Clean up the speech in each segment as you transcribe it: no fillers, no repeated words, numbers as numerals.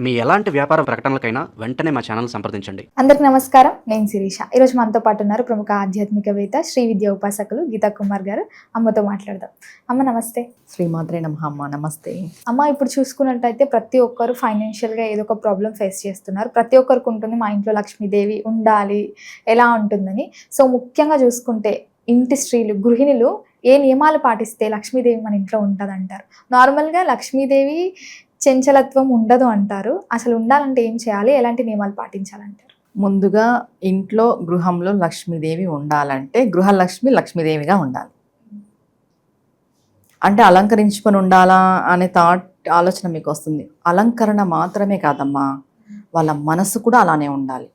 మీ ఎలాంటి వ్యాపార ప్రకటనలకైనా వెంటనే మా ఛానల్ సంప్రదించండి. అందరికి నమస్కారం. నేను శిరీష. ఈరోజు మనతో పాటు ఉన్నారు ప్రముఖ ఆధ్యాత్మికవేత్త శ్రీ విద్యా ఉపాసకులు గీతా కుమార్ గారు. అమ్మతో మాట్లాడదాం. అమ్మ నమస్తే. శ్రీమాత్రే నమః. అమ్మ నమస్తే. అమ్మ, ఇప్పుడు చూసుకున్నట్టయితే ప్రతి ఒక్కరు ఫైనాన్షియల్గా ఏదో ఒక ప్రాబ్లం ఫేస్ చేస్తున్నారు. ప్రతి ఒక్కరికి ఉంటుంది, మా ఇంట్లో లక్ష్మీదేవి ఉండాలి, ఎలా ఉంటుందని. సో ముఖ్యంగా చూసుకుంటే ఇంటి స్త్రీలు, గృహిణులు ఏ నియమాలు పాటిస్తే లక్ష్మీదేవి మన ఇంట్లో ఉంటుంది అంటారు? నార్మల్గా లక్ష్మీదేవి చంచలత్వం ఉండదు అంటారు. అసలు ఉండాలంటే ఏం చేయాలి, ఎలాంటి నియమాలు పాటించాలంటారు? ముందుగా ఇంట్లో గృహంలో లక్ష్మీదేవి ఉండాలంటే గృహలక్ష్మి లక్ష్మీదేవిగా ఉండాలి. అంటే అలంకరించుకొని ఉండాలా అనే ఆలోచన మీకు వస్తుంది. అలంకరణ మాత్రమే కాదమ్మా, వాళ్ళ మనసు కూడా అలానే ఉండాలి.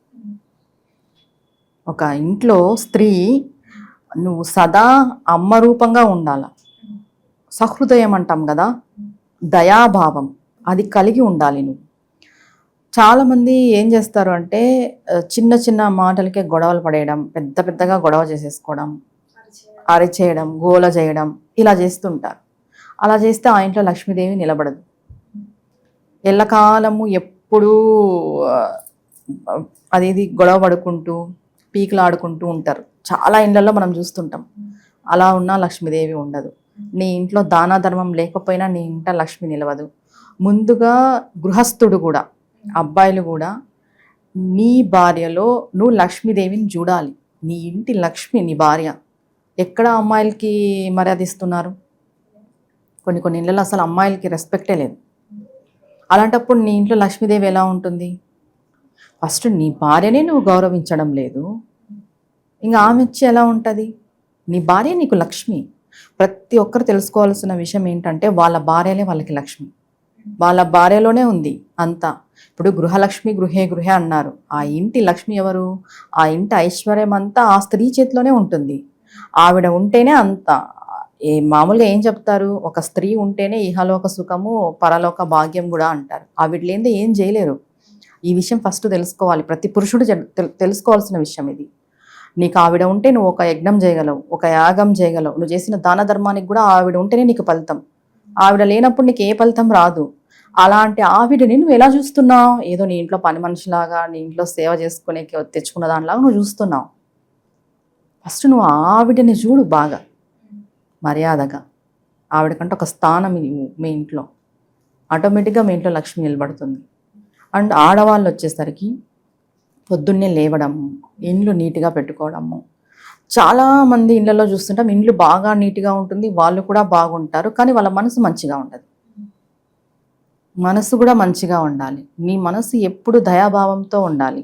ఒక ఇంట్లో స్త్రీ నువ్వు సదా అమ్మ రూపంగా ఉండాల. సహృదయం అంటాం కదా, దయాభావం అది కలిగి ఉండాలి. నువ్వు చాలామంది ఏం చేస్తారు అంటే చిన్న చిన్న మాటలకే గొడవలు పడేయడం, పెద్ద పెద్దగా గొడవ చేసేసుకోవడం, అరిచేయడం, గోల చేయడం, ఇలా చేస్తుంటారు. అలా చేస్తే ఆ ఇంట్లో లక్ష్మీదేవి నిలబడదు. ఎల్లకాలము ఎప్పుడూ అది గొడవ పడుకుంటూ పీకులాడుకుంటూ ఉంటారు. చాలా ఇళ్లలో మనం చూస్తుంటాం. అలా ఉన్నా లక్ష్మీదేవి ఉండదు. నీ ఇంట్లో దాన ధర్మం లేకపోయినా నీ ఇంట లక్ష్మి నిలవదు. ముందుగా గృహస్థుడు కూడా, అబ్బాయిలు కూడా నీ భార్యలో నువ్వు లక్ష్మీదేవిని చూడాలి. నీ ఇంటి లక్ష్మి నీ భార్య. ఎక్కడ అమ్మాయిలకి మర్యాద ఇస్తున్నారు? కొన్ని ఇళ్ళలో అసలు అమ్మాయిలకి రెస్పెక్టే లేదు. అలాంటప్పుడు నీ ఇంట్లో లక్ష్మీదేవి ఎలా ఉంటుంది? ఫస్ట్ నీ భార్యనే నువ్వు గౌరవించడం లేదు, ఇంకా ఆమె వచ్చి ఎలా ఉంటుంది? నీ భార్య నీకు లక్ష్మి. ప్రతి ఒక్కరు తెలుసుకోవాల్సిన విషయం ఏంటంటే వాళ్ళ భార్యలే వాళ్ళకి లక్ష్మి. వాళ్ళ భార్యలోనే ఉంది అంతా. ఇప్పుడు గృహలక్ష్మి గృహే అన్నారు. ఆ ఇంటి లక్ష్మి ఎవరు? ఆ ఇంటి ఐశ్వర్యం అంతా ఆ స్త్రీ చేతిలోనే ఉంటుంది. ఆవిడ ఉంటేనే అంతా. మామూలుగా ఏం చెప్తారు, ఒక స్త్రీ ఉంటేనే ఇహలోక సుఖము పరలోక భాగ్యం కూడా అంటారు. ఆవిడ లేనిదే ఏం చేయలేరు. ఈ విషయం ఫస్ట్ తెలుసుకోవాలి. ప్రతి పురుషుడు తెలుసుకోవాల్సిన విషయం ఇది. నీకు ఆవిడ ఉంటే నువ్వు ఒక యజ్ఞం చేయగలవు, ఒక యాగం చేయగలవు. నువ్వు చేసిన దాన ధర్మానికి కూడా ఆవిడ ఉంటేనే నీకు ఫలితం. ఆవిడ లేనప్పుడు నీకు ఏ ఫలితం రాదు. అలాంటి ఆవిడని నువ్వు ఎలా చూస్తున్నావు? ఏదో నీ ఇంట్లో పని మనిషిలాగా, నీ ఇంట్లో సేవ చేసుకునే తెచ్చుకున్న దానిలాగా నువ్వు చూస్తున్నావు. ఫస్ట్ నువ్వు ఆవిడని చూడు బాగా మర్యాదగా. ఆవిడకంటే ఒక స్థానం మీ ఇంట్లో, ఆటోమేటిక్గా మీ ఇంట్లో లక్ష్మి నిలబడుతుంది. అండ్ ఆడవాళ్ళు వచ్చేసరికి పొద్దున్నే లేవడము, ఇండ్లు నీట్గా పెట్టుకోవడము. చాలామంది ఇళ్ళల్లో చూస్తుంటాం, ఇండ్లు బాగా నీట్గా ఉంటుంది, వాళ్ళు కూడా బాగుంటారు, కానీ వాళ్ళ మనసు మంచిగా ఉండదు. మనసు కూడా మంచిగా ఉండాలి. నీ మనసు ఎప్పుడు దయాభావంతో ఉండాలి.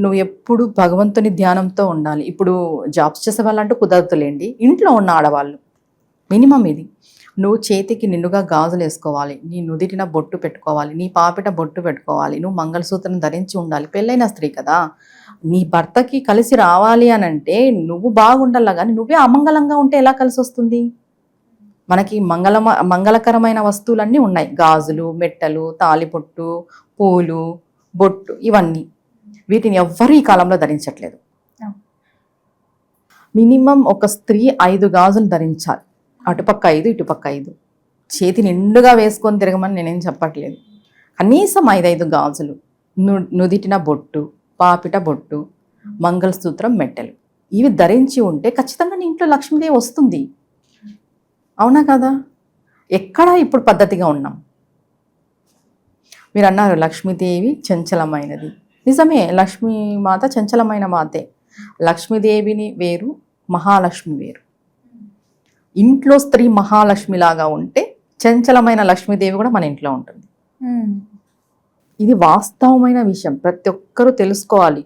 నువ్వు ఎప్పుడు భగవంతుని ధ్యానంతో ఉండాలి. ఇప్పుడు జాబ్స్ చేసే వాళ్ళంటూ కుదరతులేండి, ఇంట్లో ఉన్న ఆడవాళ్ళు మినిమం ఇది. నువ్వు చేతికి నిండుగా గాజులు వేసుకోవాలి, నీ నుదిటిన బొట్టు పెట్టుకోవాలి, నీ పాపిట బొట్టు పెట్టుకోవాలి, నువ్వు మంగళసూత్రం ధరించి ఉండాలి. పెళ్ళైన స్త్రీ కదా, నీ భర్తకి కలిసి రావాలి అని అంటే నువ్వు బాగుండాలా. కానీ నువ్వే అమంగళంగా ఉంటే ఎలా కలిసి వస్తుంది? మనకి మంగళకరమైన వస్తువులన్నీ ఉన్నాయి. గాజులు, మెట్టలు, తాలిపొట్టు, పూలు, బొట్టు, ఇవన్నీ. వీటిని ఎవ్వరూ ఈ కాలంలో ధరించట్లేదు. మినిమం ఒక స్త్రీ 5 గాజులు ధరించాలి. అటుపక్క 5, ఇటుపక్క 5. చేతి నిండుగా వేసుకొని తిరగమని నేనేం చెప్పట్లేదు. కనీసం 5 గాజులు, నుదిటిన బొట్టు, పాపిట బొట్టు, మంగళసూత్రం, మెట్టెలు, ఇవి ధరించి ఉంటే ఖచ్చితంగా నీ ఇంట్లో లక్ష్మీదేవి వస్తుంది. అవునా కదా? ఎక్కడ ఇప్పుడు పద్ధతిగా ఉన్నాం. మీరు అన్నారు లక్ష్మీదేవి చంచలమైనది. నిజమే, లక్ష్మీమాత చంచలమైన మాతే. లక్ష్మీదేవిని వేరు, మహాలక్ష్మి వేరు. ఇంట్లో స్త్రీ మహాలక్ష్మిలాగా ఉంటే చంచలమైన లక్ష్మీదేవి కూడా మన ఇంట్లో ఉంటుంది. ఇది వాస్తవమైన విషయం, ప్రతి ఒక్కరూ తెలుసుకోవాలి.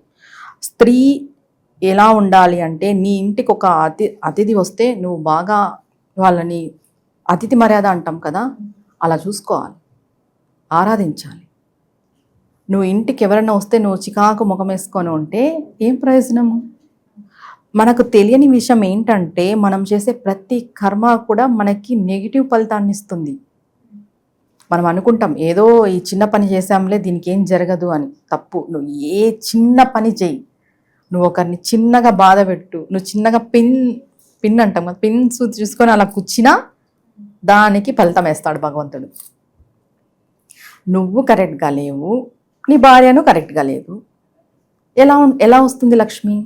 స్త్రీ ఎలా ఉండాలి అంటే, నీ ఇంటికి ఒక అతిథి వస్తే నువ్వు బాగా వాళ్ళని, అతిథి మర్యాద అంటాం కదా, అలా చూసుకోవాలి, ఆరాధించాలి. నువ్వు ఇంటికి ఎవరైనా వస్తే నువ్వు చికాకు ముఖం వేసుకొని ఉంటే ఏం ప్రయోజనము? మనకు తెలియని విషయం ఏంటంటే, మనం చేసే ప్రతి కర్మ కూడా మనకి నెగిటివ్ ఫలితాన్ని ఇస్తుంది. మనం అనుకుంటాం ఏదో ఈ చిన్న పని చేసాంలే, దీనికి ఏం జరగదు అని. తప్పు. నువ్వు ఏ చిన్న పని చేయి, నువ్వు ఒకరిని చిన్నగా బాధ పెట్టు, నువ్వు చిన్నగా పిన్ అంటాం కదా, పిన్స్ చూసుకొని అలా కూర్చినా దానికి ఫలితం వేస్తాడు భగవంతుడు. నువ్వు కరెక్ట్గా లేవు, నీ భార్యను కరెక్ట్గా లేదు, ఎలా వస్తుంది లక్ష్మి?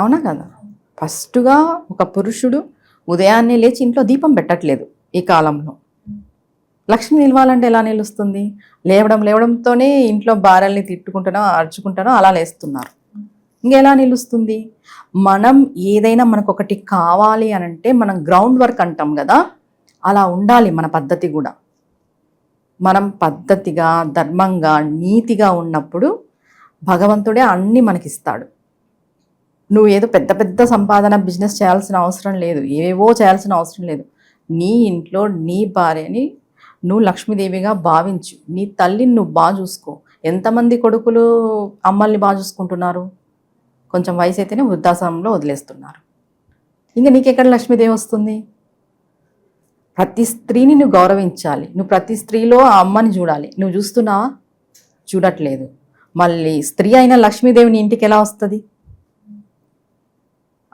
అవునా కదా? ఫస్ట్గా ఒక పురుషుడు ఉదయాన్నే లేచి ఇంట్లో దీపం పెట్టట్లేదు ఈ కాలంలో. లక్ష్మి నిలవాలంటే ఎలా నిలుస్తుంది? లేవడంతోనే ఇంట్లో భార్యల్ని తిట్టుకుంటానో అరుచుకుంటానో అలా లేస్తున్నారు. ఇంకెలా నిలుస్తుంది? మనం ఏదైనా మనకు ఒకటి కావాలి అని అంటే మనం గ్రౌండ్ వర్క్ అంటాం కదా, అలా ఉండాలి మన పద్ధతి కూడా. మనం పద్ధతిగా, ధర్మంగా, నీతిగా ఉన్నప్పుడు భగవంతుడే అన్నీ మనకిస్తాడు. నువ్వు ఏదో పెద్ద పెద్ద సంపాదన బిజినెస్ చేయాల్సిన అవసరం లేదు, ఏవేవో చేయాల్సిన అవసరం లేదు. నీ ఇంట్లో నీ భార్యని నువ్వు లక్ష్మీదేవిగా భావించు. నీ తల్లిని నువ్వు బాగా చూసుకో. ఎంతమంది కొడుకులు అమ్మల్ని బాగా చూసుకుంటున్నారు? కొంచెం వయసు అయితేనే వృద్ధాశ్రమంలో వదిలేస్తున్నారు. ఇంకా నీకెక్కడ లక్ష్మీదేవి వస్తుంది? ప్రతి స్త్రీని నువ్వు గౌరవించాలి. నువ్వు ప్రతి స్త్రీలో ఆ అమ్మని చూడాలి. నువ్వు చూస్తున్నావా? చూడట్లేదు. మళ్ళీ స్త్రీ అయిన లక్ష్మీదేవిని ఇంటికి ఎలా వస్తుంది?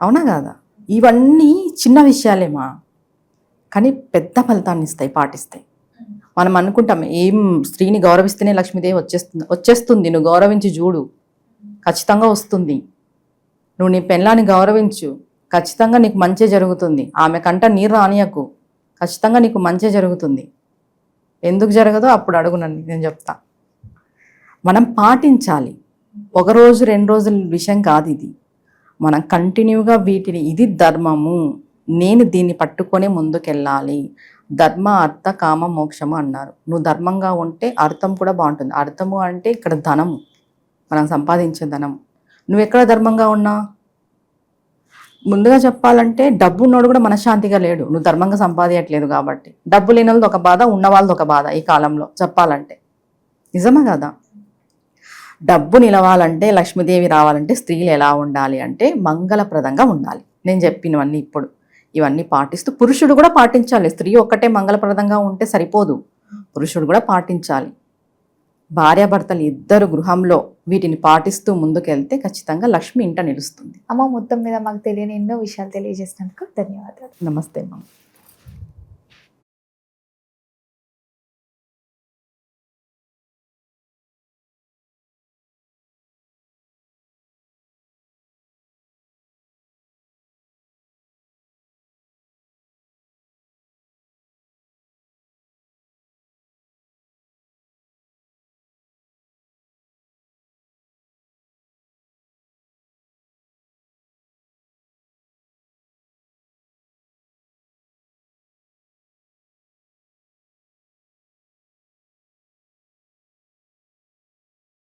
అవునా కాదా? ఇవన్నీ చిన్న విషయాలేమా, కానీ పెద్ద ఫలితాన్ని ఇస్తాయి పాటిస్తాయి. మనం అనుకుంటాం ఏం స్త్రీని గౌరవిస్తేనే లక్ష్మీదేవి వచ్చేస్తుంది. నువ్వు గౌరవించి చూడు, ఖచ్చితంగా వస్తుంది. నువ్వు నీ పెళ్ళాన్ని గౌరవించు, ఖచ్చితంగా నీకు మంచి జరుగుతుంది. ఆమె కంట నీరు రానియకు, ఖచ్చితంగా నీకు మంచి జరుగుతుంది. ఎందుకు జరగదో అప్పుడు అడుగు నన్ను, నేను చెప్తా. మనం పాటించాలి. ఒక రోజు 2 రోజుల విషయం కాదు ఇది. మనం కంటిన్యూగా వీటిని, ఇది ధర్మము, నేను దీన్ని పట్టుకొని ముందుకెళ్ళాలి. ధర్మ అర్థ కామ మోక్షము అన్నారు. నువ్వు ధర్మంగా ఉంటే అర్థం కూడా బాగుంటుంది. అర్థము అంటే ఇక్కడ ధనము, మనం సంపాదించే ధనం. నువ్వు ఎక్కడ ధర్మంగా ఉన్నా? ముందుగా చెప్పాలంటే డబ్బు ఉన్నోడు కూడా మనశ్శాంతిగా లేడు, నువ్వు ధర్మంగా సంపాదించట్లేదు కాబట్టి. డబ్బు లేని వాళ్ళది ఒక బాధ, ఉన్న వాళ్ళది ఒక బాధ ఈ కాలంలో చెప్పాలంటే. నిజమా కదా? డబ్బు నిలవాలంటే, లక్ష్మీదేవి రావాలంటే స్త్రీలు ఎలా ఉండాలి అంటే మంగళప్రదంగా ఉండాలి. నేను చెప్పినవన్నీ ఇప్పుడు ఇవన్నీ పాటిస్తూ పురుషుడు కూడా పాటించాలి. స్త్రీ ఒక్కటే మంగళప్రదంగా ఉంటే సరిపోదు, పురుషుడు కూడా పాటించాలి. భార్యాభర్తలు ఇద్దరు గృహంలో వీటిని పాటిస్తూ ముందుకెళ్తే ఖచ్చితంగా లక్ష్మి ఇంట నిలుస్తుంది. అమ్మ, మొత్తం మీద మాకు తెలియని ఎన్నో విషయాలు తెలియజేసినందుకు ధన్యవాదాలు. నమస్తే అమ్మ.